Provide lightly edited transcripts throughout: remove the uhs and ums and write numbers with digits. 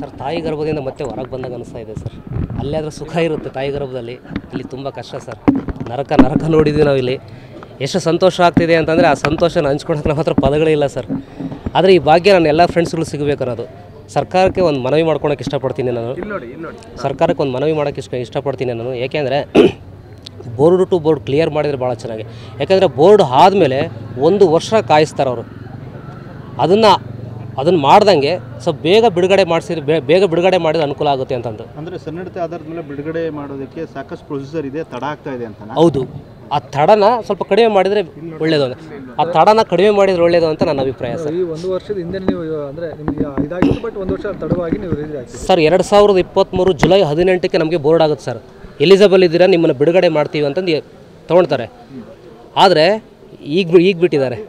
Sir ತಾಯಿ ಗರ್ಭದಿಂದ ಮತ್ತೆ ಹೊರಗೆ ಬಂದಾಗ ಅನಿಸ್ತಾ ಇದೆ ಸರ್. ಅಲ್ಲೇ ಆದರೂ ಸುಖ ಇರುತ್ತೆ ತಾಯಿ ಗರ್ಭದಲ್ಲಿ, ಇಲ್ಲಿ ತುಂಬ ಕಷ್ಟ ಸರ್. ನರಕ ನೋಡಿದ್ವಿ ನಾವು ಇಲ್ಲಿ. ಎಷ್ಟು ಸಂತೋಷ ಆಗ್ತಿದೆ ಅಂತಂದರೆ ಆ ಸಂತೋಷನ ಹಂಚ್ಕೊಳಕ್ಕೆ ನಮ್ಮ ಹತ್ರ ಪದಗಳಿಲ್ಲ ಸರ್. ಆದರೆ ಈ ಭಾಗ್ಯ ನನ್ನ ಎಲ್ಲ ಫ್ರೆಂಡ್ಸ್ಗಳು ಸಿಗಬೇಕು ಅನ್ನೋದು. ಸರ್ಕಾರಕ್ಕೆ ಒಂದು ಮನವಿ ಮಾಡ್ಕೊಳಕ್ಕೆ ಇಷ್ಟಪಡ್ತೀನಿ ನಾನು. ಸರ್ಕಾರಕ್ಕೆ ಒಂದು ಮನವಿ ಮಾಡೋಕ್ಕೆ ಇಷ್ಟಪಡ್ತೀನಿ ನಾನು. ಏಕೆಂದರೆ ಬೋರ್ಡ್ ಟು ಬೋರ್ಡ್ ಕ್ಲಿಯರ್ ಮಾಡಿದರೆ ಭಾಳ ಚೆನ್ನಾಗಿ. ಯಾಕೆಂದರೆ ಬೋರ್ಡ್ ಆದಮೇಲೆ 1 ವರ್ಷ ಕಾಯಿಸ್ತಾರೆ ಅವರು. ಅದನ್ನು ಮಾಡ್ದಂಗೆ ಸ್ವಲ್ಪ ಬೇಗ ಬಿಡುಗಡೆ ಮಾಡಿದ್ರೆ ಅನುಕೂಲ ಆಗುತ್ತೆ ಅಂತಂದು. ಅಂದರೆ ಸನ್ನಡತೆ ಆಧಾರದ ಮೇಲೆ ಬಿಡುಗಡೆ ಮಾಡೋದಕ್ಕೆ ಸಾಕಷ್ಟು ಪ್ರೊಸೀಜರ್ ಇದೆ, ತಡ ಆಗ್ತಾ ಇದೆ ಅಂತ. ಹೌದು, ಆ ತಡನ ಸ್ವಲ್ಪ ಕಡಿಮೆ ಮಾಡಿದರೆ ಒಳ್ಳೆಯದು ಅಂತ. ಆ ತಡನ ಕಡಿಮೆ ಮಾಡಿದರೆ ಒಳ್ಳೆಯದು ಅಂತ ನನ್ನ ಅಭಿಪ್ರಾಯ ಸರ್. ಈ 1 ವರ್ಷದ ಹಿಂದೆ ನೀವು ಅಂದರೆ ನಿಮಗೆ ಇದಾಗಿತ್ತು, ಬಟ್ 1 ವರ್ಷ ತಡವಾಗಿ ನೀವು ರಿಲೀಸ್ ಆಗ್ತೀವಿ ಸರ್. 2023 ಜುಲೈ 18ಕ್ಕೆ ನಮಗೆ ಬೋರ್ಡ್ ಆಗುತ್ತೆ ಸರ್. ಎಲಿಜಿಬಲ್ ಇದ್ದೀರಾ, ನಿಮ್ಮನ್ನು ಬಿಡುಗಡೆ ಮಾಡ್ತೀವಿ ಅಂತಂದು ತೊಗೊಳ್ತಾರೆ. ಆದರೆ ಈಗ ಬಿಟ್ಟಿದ್ದಾರೆ.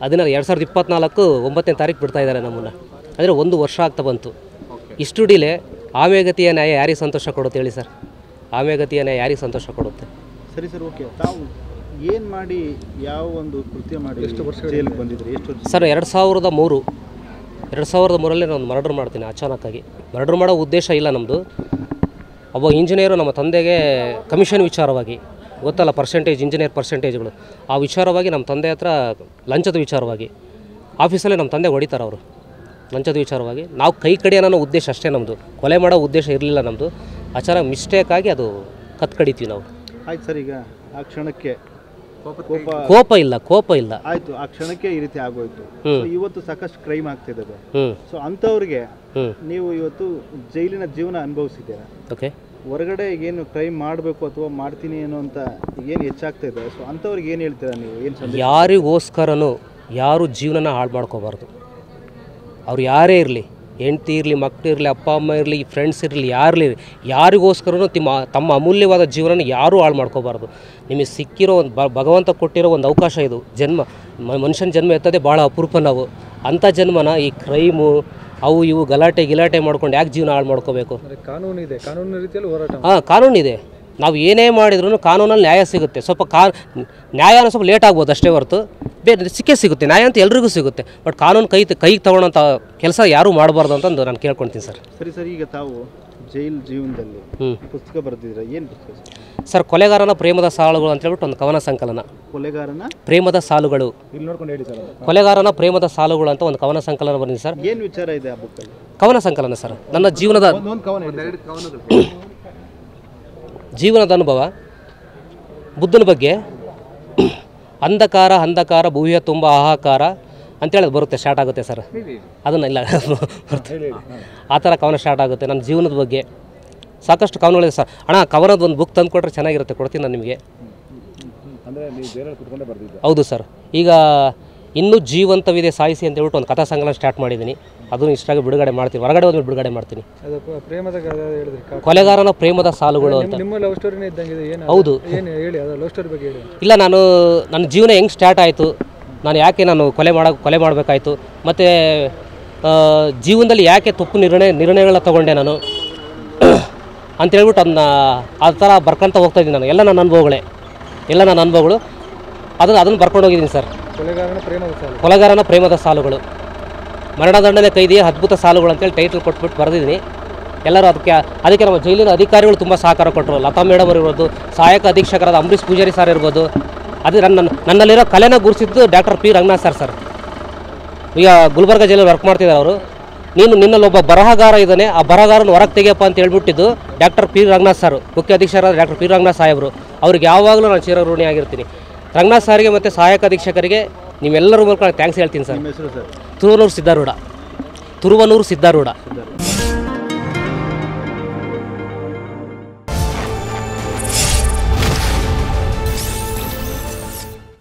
2024 9ನೇ ತಾರೀಕು ಬಿಡ್ತಾ ಇದ್ದಾರೆ ನಮ್ಮನ್ನು. ಅಂದರೆ 1 ವರ್ಷ ಆಗ್ತಾ ಬಂತು. ಇಷ್ಟು ಡಿಲೇ ಆಮೆಗತಿಯ ನ್ಯಾಯ ಯಾರಿಗೆ ಸಂತೋಷ ಕೊಡುತ್ತೆ ಹೇಳಿ ಸರ್? ಆಮೆಗತಿಯ ನ್ಯಾಯ ಯಾರಿಗೆ ಸಂತೋಷ ಕೊಡುತ್ತೆ? ಸರಿ ಸರ್, ಓಕೆ. ತಾವು ಏನು ಮಾಡಿ ಯಾವ ಒಂದು ಕೃತ್ಯ ಮಾಡಿ ಎಷ್ಟು ವರ್ಷ ಜೈಲಿಗೆ ಬಂದಿದ್ರಿ? ಎಷ್ಟು ವರ್ಷ ಸರ್? 2003ರಲ್ಲಿ ನಾನು ಮರ್ಡರ್ ಮಾಡ್ತೀನಿ ಅಚಾನಕ್ಕಾಗಿ. ಮರ್ಡರ್ ಮಾಡೋ ಉದ್ದೇಶ ಇಲ್ಲ ನಮ್ಮದು. ಒಬ್ಬ ಇಂಜಿನಿಯರು ನಮ್ಮ ತಂದೆಗೆ ಕಮಿಷನ್ ವಿಚಾರವಾಗಿ ಗೊತ್ತಲ್ಲ, ಇಂಜಿನಿಯರ್ ಪರ್ಸೆಂಟೇಜ್ಗಳು, ಆ ವಿಚಾರವಾಗಿ ನಮ್ಮ ತಂದೆ ಹತ್ರ ಲಂಚದ ವಿಚಾರವಾಗಿ ಆಫೀಸಲ್ಲೇ ನಮ್ಮ ತಂದೆ ಹೊಡಿತಾರೆ ಅವರು. ಲಂಚದ ವಿಚಾರವಾಗಿ ನಾವು ಕೈ ಕಡಿಯೋಣ ಅನ್ನೋ ಉದ್ದೇಶ ಅಷ್ಟೇ ನಮ್ಮದು. ಕೊಲೆ ಮಾಡೋ ಉದ್ದೇಶ ಇರಲಿಲ್ಲ ನಮ್ಮದು. ಅಚಾನಕ್ ಮಿಸ್ಟೇಕಾಗಿ ಅದು ಕಡಿತೀವಿ ನಾವು. ಆಯ್ತು ಸರ್, ಈಗ ಆ ಕ್ಷಣಕ್ಕೆ ಕೋಪ ಇಲ್ಲ ಆಯ್ತು, ಆ ಕ್ಷಣಕ್ಕೆ ಈ ರೀತಿ ಆಗೋಯ್ತು. ಇವತ್ತು ಸಾಕಷ್ಟು ಕ್ರೈಮ್ ಆಗ್ತಿದ್ದಾವೆ. ಸೊ ಅಂಥವ್ರಿಗೆ ನೀವು ಇವತ್ತು ಜೈಲಿನ ಜೀವನ ಅನುಭವಿಸಿದ್ದೀರಾ. ಓಕೆ, ಹೊರಗಡೆ ಏನು ಕ್ರೈಮ್ ಮಾಡಬೇಕು ಅಥವಾ ಮಾಡ್ತೀನಿ ಅನ್ನೋ ಅಂತ ಏನು ಹೆಚ್ಚಾಗ್ತಾ ಇದೆ. ಸೊ ಅಂಥವ್ರಿಗೆ ಏನು ಹೇಳ್ತೀರಾ ನೀವು? ಏನು ಯಾರಿಗೋಸ್ಕರನೂ ಯಾರು ಜೀವನನ ಹಾಳು ಮಾಡ್ಕೋಬಾರ್ದು. ಅವ್ರು ಯಾರೇ ಇರಲಿ, ಹೆಂಡ್ತಿ ಇರಲಿ, ಮಕ್ಕಳು ಇರಲಿ, ಅಪ್ಪ ಅಮ್ಮ ಇರಲಿ, ಫ್ರೆಂಡ್ಸ್ ಇರಲಿ, ಯಾರಿಗೋಸ್ಕರನೂ ತಮ್ಮ ಅಮೂಲ್ಯವಾದ ಜೀವನನ ಯಾರೂ ಹಾಳು ಮಾಡ್ಕೋಬಾರ್ದು. ನಿಮಗೆ ಸಿಕ್ಕಿರೋ ಒಂದು ಭಗವಂತ ಕೊಟ್ಟಿರೋ ಒಂದು ಅವಕಾಶ ಇದು. ಮನುಷ್ಯನ ಜನ್ಮ ಎತ್ತದೇ ಭಾಳ ಅಪರೂಪ. ನಾವು ಅಂಥ ಜನ್ಮನ ಈ ಕ್ರೈಮು ಅವು ಇವು ಗಲಾಟೆ ಮಾಡ್ಕೊಂಡು ಯಾಕೆ ಜೀವನ ಹಾಳು ಮಾಡ್ಕೋಬೇಕು? ಕಾನೂನು ಇದೆ, ಕಾನೂನು ರೀತಿಯಲ್ಲಿ ಹೋರಾಟ. ಕಾನೂನಿದೆ. ನಾವು ಏನೇ ಮಾಡಿದ್ರೂ ಕಾನೂನಲ್ಲಿ ನ್ಯಾಯ ಸಿಗುತ್ತೆ. ಸ್ವಲ್ಪ ನ್ಯಾಯನ ಸ್ವಲ್ಪ ಲೇಟ್ ಆಗ್ಬೋದು ಅಷ್ಟೇ ಹೊರತು ಬೇರೆ ಸಿಗುತ್ತೆ. ನ್ಯಾಯ ಅಂತ ಎಲ್ರಿಗೂ ಸಿಗುತ್ತೆ. ಬಟ್ ಕಾನೂನು ಕೈಗೆ ತಗೊಳ್ಳೋಂಥ ಕೆಲಸ ಯಾರೂ ಮಾಡಬಾರ್ದು ಅಂತಂದು ನಾನು ಕೇಳ್ಕೊಳ್ತೀನಿ ಸರ್. ಸರಿ ಸರ್, ಈಗ ತಾವು ಜೈಲ್ ಜೀವನದಲ್ಲಿ ಪುಸ್ತಕ ಬರೆದಿದ್ದೀರಾ. ಏನು ಪುಸ್ತಕ ಸರ್? ಕೊಲೆಗಾರನ ಪ್ರೇಮದ ಸಾಲುಗಳು ಅಂತ ಹೇಳ್ಬಿಟ್ಟು ಒಂದು ಕವನ ಸಂಕಲನ. ಕೊಲೆಗಾರನ ಪ್ರೇಮದ ಸಾಲುಗಳು, ಇಲ್ಲಿ ನೋಡ್ಕೊಂಡು ಹೇಳಿ ಸರ್. ಕೊಲೆಗಾರನ ಪ್ರೇಮದ ಸಾಲುಗಳು ಅಂತ ಒಂದು ಕವನ ಸಂಕಲನ ಬಂದಿದೆ ಸರ್. ಏನು ವಿಚಾರ ಇದೆ ಆ ಬುಕ್ಕಲ್ಲಿ? ಕವನ ಸಂಕಲನ ಸರ್. ನನ್ನ ಜೀವನದ ಅನುಭವ, ಬುದ್ಧನ ಬಗ್ಗೆ. ಅಂಧಕಾರ ಭೂಮಿಯ ತುಂಬ ಹಾಹಾಕಾರ ಅಂತೇಳಿ ಬರುತ್ತೆ, ಸ್ಟಾರ್ಟ್ ಆಗುತ್ತೆ ಸರ್. ಅದನ್ನು ಇಲ್ಲ ಆ ಥರ ಕವನ ಸ್ಟಾರ್ಟ್ ಆಗುತ್ತೆ. ನನ್ನ ಜೀವನದ ಬಗ್ಗೆ ಸಾಕಷ್ಟು ಕವನಗಳಿದೆ ಸರ್. ಕವನದ ಒಂದು ಬುಕ್ ತಂದು ಕೊಟ್ಟರೆ ಚೆನ್ನಾಗಿರುತ್ತೆ, ಕೊಡ್ತೀನಿ ನಾನು ನಿಮಗೆ. ಹೌದು ಸರ್. ಈಗ ಇನ್ನೂ ಜೀವಂತವಿದೆ ಸಾಯಿಸಿ ಅಂತ ಹೇಳ್ಬಿಟ್ಟು ಒಂದು ಕಥಾ ಸಂಕಲನ ಸ್ಟಾರ್ಟ್ ಮಾಡಿದ್ದೀನಿ. ಅದನ್ನು ಇಷ್ಟಾಗಿ ಬಿಡುಗಡೆ ಮಾಡ್ತೀನಿ, ಹೊರಗಡೆ ಹೋದ್ಮೇಲೆ ಬಿಡುಗಡೆ ಮಾಡ್ತೀನಿ. ಕೊಲೆಗಾರನ ಪ್ರೇಮದ ಸಾಲುಗಳು ಅಂತ. ಹೌದು. ಇಲ್ಲ, ನನ್ನ ಜೀವನ ಹೆಂಗೆ ಸ್ಟಾರ್ಟ್ ಆಯಿತು, ನಾನು ಯಾಕೆ ಕೊಲೆ ಮಾಡಬೇಕಾಯ್ತು, ಮತ್ತು ಜೀವನದಲ್ಲಿ ಯಾಕೆ ತಪ್ಪು ನಿರ್ಣಯಗಳನ್ನ ತೊಗೊಂಡೆ ನಾನು ಅಂತೇಳ್ಬಿಟ್ಟು ಆ ಥರ ಬರ್ಕೊತ ಹೋಗ್ತಾಯಿದ್ದೀನಿ ನಾನು. ಎಲ್ಲ ನನ್ನ ಅನುಭವಗಳು ಅದನ್ನು ಬರ್ಕೊಂಡು ಹೋಗಿದ್ದೀನಿ ಸರ್. ಕೊಲೆಗಾರನ ಪ್ರೇಮದ ಸಾಲುಗಳು, ಮರಣದಂಡನೆ ಕೈದಿಯ ಅದ್ಭುತ ಸಾಲುಗಳು ಅಂತೇಳಿ ಟೈಟಲ್ ಕೊಟ್ಬಿಟ್ಟು ಬರೆದಿದ್ದೀನಿ. ಎಲ್ಲರೂ ಅದಕ್ಕೆ ನಮ್ಮ ಜೈಲಿನ ಅಧಿಕಾರಿಗಳು ತುಂಬ ಸಹಕಾರ ಕೊಟ್ಟರು. ಲತಾ ಮೇಡಮ್ ಅವರು ಇರ್ಬೋದು, ಸಹಾಯಕ ಅಧೀಕ್ಷಕರಾದ ಅಂಬರೀಶ್ ಪೂಜಾರಿ ಸರ್ ಇರ್ಬೋದು. ಅದು ನನ್ನಲ್ಲಿರೋ ಕಲೆನ ಗುರುತಿಸಿದ್ದು ಡಾಕ್ಟರ್ ಪಿ ರಂಗನಾಥ್ ಸರ್. ಈಗ ಗುಲ್ಬರ್ಗ ಜೈಲಲ್ಲಿ ವರ್ಕ್ ಮಾಡ್ತಿದ್ದಾರೆ ಅವರು. ನಿನ್ನಲ್ಲಿ ಒಬ್ಬ ಬರಹಗಾರ ಇದ್ದಾನೆ, ಆ ಬರಹಗಾರನ ಹೊರಗೆ ತೆಗೆಯಪ್ಪ ಅಂತ ಹೇಳ್ಬಿಟ್ಟಿದ್ದು ಡಾಕ್ಟರ್ ಪಿ ರಂಗನಾಥ್ ಸರ್, ಮುಖ್ಯ ಅಧೀಕ್ಷಕರಾದ ಡಾಕ್ಟರ್ ಪಿ ರಂಗನಾಥ್ ಸಾಹೇಬರು. ಅವ್ರಿಗೆ ಯಾವಾಗಲೂ ನಾನು ಚಿರಋಣಿ ಆಗಿರ್ತೀನಿ. ರಂಗನಾಥ್ ಸಾರಿಗೆ ಮತ್ತು ಸಹಾಯಕ ಅಧೀಕ್ಷಕರಿಗೆ ನಿಮ್ಮೆಲ್ಲರ ಮೂಲಕ ಥ್ಯಾಂಕ್ಸ್ ಹೇಳ್ತೀನಿ ಸರ್. ತುರುವನೂರು ಸಿದ್ಧಾರೂಢ.